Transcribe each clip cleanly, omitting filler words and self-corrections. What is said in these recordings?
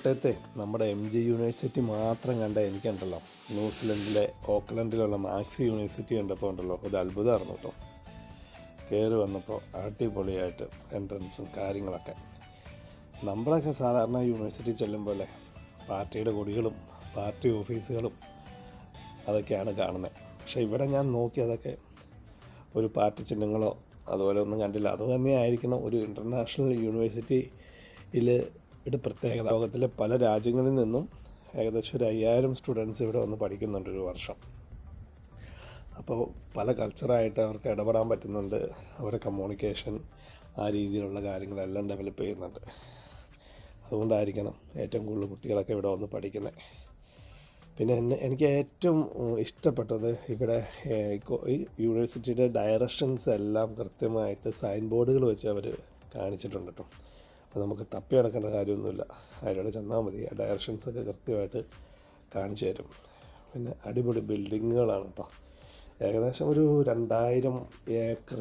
കോട്ടയത്തെ നമ്മുടെ യൂണിവേഴ്സിറ്റി മാത്രം കണ്ട എനിക്കുണ്ടല്ലോ ന്യൂസിലൻഡിലെ ഓക്ലൻഡിലുള്ള മാക്സ് യൂണിവേഴ്സിറ്റി കണ്ടപ്പോൾ ഉണ്ടല്ലോ ഒരു അത്ഭുതമായിരുന്നു കേട്ടോ. കയറി വന്നപ്പോൾ അടിപൊളിയായിട്ട് എൻട്രൻസും കാര്യങ്ങളൊക്കെ. നമ്മളൊക്കെ സാധാരണ യൂണിവേഴ്സിറ്റി ചെല്ലുമ്പോൾ പാർട്ടിയുടെ കൊടികളും പാർട്ടി ഓഫീസുകളും അതൊക്കെയാണ് കാണുന്നത്. പക്ഷേ ഇവിടെ ഞാൻ നോക്കി അതൊക്കെ ഒരു പാർട്ടി ചിഹ്നങ്ങളോ അതുപോലെ ഒന്നും കണ്ടില്ല. അതുതന്നെയായിരിക്കണം ഒരു ഇൻ്റർനാഷണൽ യൂണിവേഴ്സിറ്റിയിൽ ഒരു പ്രത്യേകത. ലോകത്തിലെ പല രാജ്യങ്ങളിൽ നിന്നും ഏകദേശം ഒരു 5000 സ്റ്റുഡൻസ് ഇവിടെ വന്ന് പഠിക്കുന്നുണ്ട് ഒരു വർഷം. അപ്പോൾ പല കൾച്ചറായിട്ട് അവർക്ക് ഇടപെടാൻ പറ്റുന്നുണ്ട്. അവരുടെ കമ്മ്യൂണിക്കേഷൻ ആ രീതിയിലുള്ള കാര്യങ്ങളെല്ലാം ഡെവലപ്പ് ചെയ്യുന്നുണ്ട്. അതുകൊണ്ടായിരിക്കണം ഏറ്റവും കൂടുതൽ കുട്ടികളൊക്കെ ഇവിടെ വന്ന് പഠിക്കുന്നത്. പിന്നെ എനിക്ക് ഏറ്റവും ഇഷ്ടപ്പെട്ടത് ഇവിടെ ഈ യൂണിവേഴ്സിറ്റിയുടെ ഡയറക്ഷൻസ് എല്ലാം കൃത്യമായിട്ട് സൈൻ ബോർഡുകൾ വെച്ച് അവർ കാണിച്ചിട്ടുണ്ട് കേട്ടോ. അപ്പോൾ നമുക്ക് തപ്പി നടക്കേണ്ട കാര്യമൊന്നുമില്ല, അതിലൂടെ ചെന്നാൽ മതി. ആ ഡയറക്ഷൻസൊക്കെ കൃത്യമായിട്ട് കാണിച്ചു തരും. പിന്നെ അടിപൊളി ബിൽഡിങ്ങുകളാണ് കേട്ടോ. ഏകദേശം ഒരു 2000 ഏക്കർ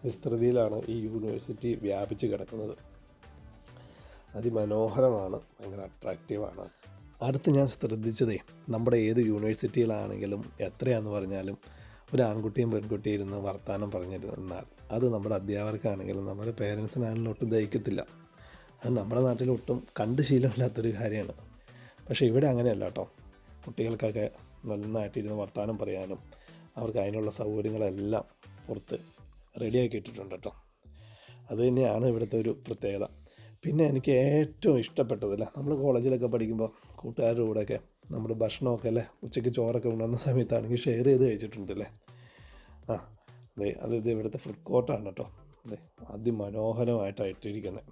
വിസ്തൃതിയിലാണ് ഈ യൂണിവേഴ്സിറ്റി വ്യാപിച്ച് കിടക്കുന്നത്. അതിമനോഹരമാണ്, ഭയങ്കര അട്രാക്റ്റീവാണ്. അടുത്ത് ഞാൻ ശ്രദ്ധിച്ചതേ, നമ്മുടെ ഏത് യൂണിവേഴ്സിറ്റികളാണെങ്കിലും എത്രയാണെന്ന് പറഞ്ഞാലും ഒരു ആൺകുട്ടിയും പെൺകുട്ടിയും ഇരുന്ന് വർത്തമാനം പറഞ്ഞിരുന്നാൽ അത് നമ്മുടെ അധ്യാപകർക്കാണെങ്കിലും നമ്മുടെ പേരൻസിനാണെങ്കിലും ഒട്ടും ദഹിക്കത്തില്ല. അത് നമ്മുടെ നാട്ടിൽ ഒട്ടും കണ്ട് ശീലമില്ലാത്തൊരു കാര്യമാണ്. പക്ഷേ ഇവിടെ അങ്ങനെയല്ല കേട്ടോ. കുട്ടികൾക്കൊക്കെ നന്നായിട്ടിരുന്ന് വർത്തമാനം പറയാനും അവർക്ക് അതിനുള്ള സൗകര്യങ്ങളെല്ലാം പുറത്ത് റെഡിയാക്കി ഇട്ടിട്ടുണ്ട് കേട്ടോ. അത് തന്നെയാണ് ഇവിടുത്തെ ഒരു പ്രത്യേകത. പിന്നെ എനിക്ക് ഏറ്റവും ഇഷ്ടപ്പെട്ടതല്ല, നമ്മൾ കോളേജിലൊക്കെ പഠിക്കുമ്പോൾ കൂട്ടുകാരുടെ കൂടെയൊക്കെ നമ്മൾ ഭക്ഷണമൊക്കെ അല്ലേ ഉച്ചയ്ക്ക് ചോറൊക്കെ കൊണ്ടുവന്ന സമയത്താണെങ്കിൽ ഷെയർ ചെയ്ത് കഴിച്ചിട്ടുണ്ടല്ലേ. ഇത് ഇവിടുത്തെ ഫുഡ് കോർട്ടാണ് കേട്ടോ. അതിമനോഹരമായിട്ടാണ് ഇട്ടിരിക്കുന്നത്.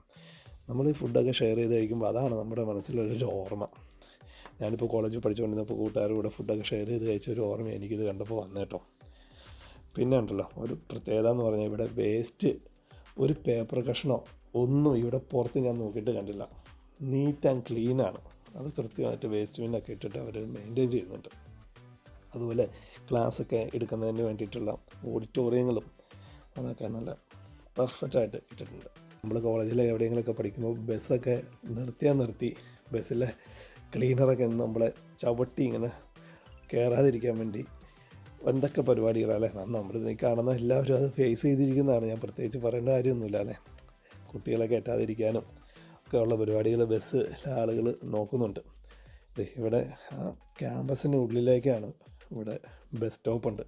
നമ്മൾ ഈ ഫുഡൊക്കെ ഷെയർ ചെയ്ത് കഴിക്കുമ്പോൾ അതാണ് നമ്മുടെ മനസ്സിലൊരു ഓർമ്മ. ഞാനിപ്പോൾ കോളേജിൽ പഠിച്ചുകൊണ്ടിരുന്നപ്പോൾ കൂട്ടുകാരുടെ കൂടെ ഫുഡൊക്കെ ഷെയർ ചെയ്ത് കഴിച്ച ഒരു ഓർമ്മ എനിക്കിത് കണ്ടപ്പോൾ വന്നേട്ടോ. പിന്നെ ഉണ്ടല്ലോ ഒരു പ്രത്യേകത എന്ന് പറഞ്ഞാൽ ഇവിടെ വേസ്റ്റ് ഒരു പേപ്പർ കഷ്ണോ ഒന്നും ഇവിടെ പുറത്ത് ഞാൻ നോക്കിയിട്ട് കണ്ടില്ല. നീറ്റ് ആൻഡ് ക്ലീനാണ്. അത് കൃത്യമായിട്ട് വേസ്റ്റ് ബിന്നൊക്കെ ഇട്ടിട്ട് അവർ മെയിൻറ്റെയിൻ ചെയ്യുന്നുണ്ട്. അതുപോലെ ക്ലാസ്സൊക്കെ എടുക്കുന്നതിന് വേണ്ടിയിട്ടുള്ള ഓഡിറ്റോറിയങ്ങളും അതൊക്കെ നല്ല പെർഫെക്റ്റായിട്ട് ഇട്ടിട്ടുണ്ട്. നമ്മൾ കോളേജിൽ എവിടെയെങ്കിലുമൊക്കെ പഠിക്കുമ്പോൾ ബസ്സൊക്കെ നിർത്തി ബസ്സിലെ ക്ലീനറൊക്കെ നമ്മളെ ചവിട്ടി ഇങ്ങനെ കയറാതിരിക്കാൻ വേണ്ടി എന്തൊക്കെ പരിപാടികളല്ലേ നമ്മൾ ഈ കാണുന്ന എല്ലാവരും അത് ഫേസ് ചെയ്തിരിക്കുന്നതാണ്. ഞാൻ പ്രത്യേകിച്ച് പറയേണ്ട കാര്യമൊന്നുമില്ല അല്ലേ. കുട്ടികളെ കയറ്റാതിരിക്കാനും ഒക്കെ ഉള്ള പരിപാടികൾ ബസ് ആളുകൾ നോക്കുന്നുണ്ട്. ഇവിടെ ക്യാമ്പസിന് ഉള്ളിലേക്കാണ് ഇവിടെ ബസ് സ്റ്റോപ്പുണ്ട്.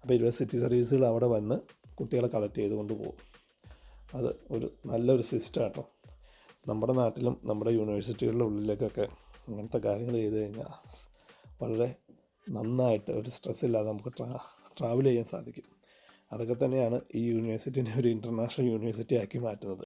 അപ്പോൾ യൂണിവേഴ്സിറ്റി സർവീസുകൾ അവിടെ വന്ന് കുട്ടികളെ കളക്ട് ചെയ്ത് കൊണ്ട് പോകും. അത് ഒരു നല്ലൊരു സിസ്റ്റം കേട്ടോ. നമ്മുടെ നാട്ടിലും നമ്മുടെ യൂണിവേഴ്സിറ്റികളുടെ ഉള്ളിലേക്കൊക്കെ അങ്ങനത്തെ കാര്യങ്ങൾ ചെയ്ത് കഴിഞ്ഞാൽ വളരെ നന്നായിട്ട് ഒരു സ്ട്രെസ്സില്ലാതെ നമുക്ക് ട്രാവൽ ചെയ്യാൻ സാധിക്കും. അതൊക്കെ തന്നെയാണ് ഈ യൂണിവേഴ്സിറ്റിനെ ഒരു ഇൻ്റർനാഷണൽ യൂണിവേഴ്സിറ്റി ആക്കി മാറ്റുന്നത്.